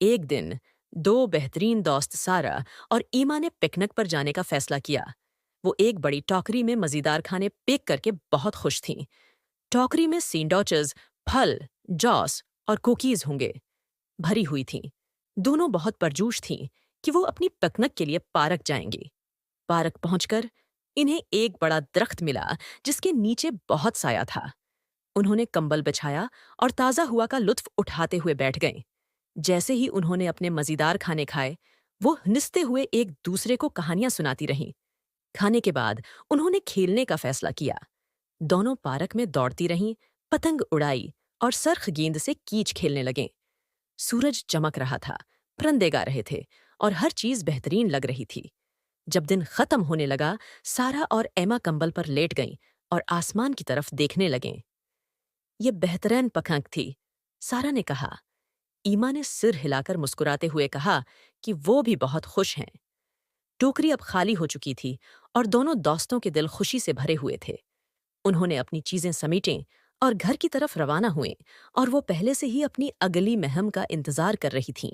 एक दिन दो बेहतरीन दोस्त सारा और ईमा ने पिकनिक पर जाने का फैसला किया। वो एक बड़ी टोकरी में मजेदार खाने पैक करके बहुत खुश थीं। टोकरी में सैंडविचेस, फल, जॉस और कुकीज होंगे भरी हुई थीं। दोनों बहुत परजोश थीं कि वो अपनी पिकनिक के लिए पार्क जाएंगी। पार्क पहुंचकर इन्हें एक बड़ा दरख्त मिला जिसके नीचे बहुत साया था। उन्होंने कंबल बिछाया और ताज़ा हुआ का लुत्फ उठाते हुए बैठ गए। जैसे ही उन्होंने अपने मज़ेदार खाने खाए, वो हंसते हुए एक दूसरे को कहानियां सुनाती रहीं। खाने के बाद उन्होंने खेलने का फैसला किया। दोनों पार्क में दौड़ती रहीं, पतंग उड़ाई और सरख गेंद से कीच खेलने लगे। सूरज चमक रहा था, परिंदे गा रहे थे और हर चीज बेहतरीन लग रही थी। जब दिन खत्म होने लगा, सारा और एमा कंबल पर लेट गईं और आसमान की तरफ देखने लगें। ये बेहतरीन पखंक थी, सारा ने कहा। ईमा ने सिर हिलाकर मुस्कुराते हुए कहा कि वो भी बहुत खुश हैं। टोकरी अब खाली हो चुकी थी और दोनों दोस्तों के दिल खुशी से भरे हुए थे। उन्होंने अपनी चीजें समेटें और घर की तरफ रवाना हुए और वो पहले से ही अपनी अगली महम का इंतजार कर रही थीं।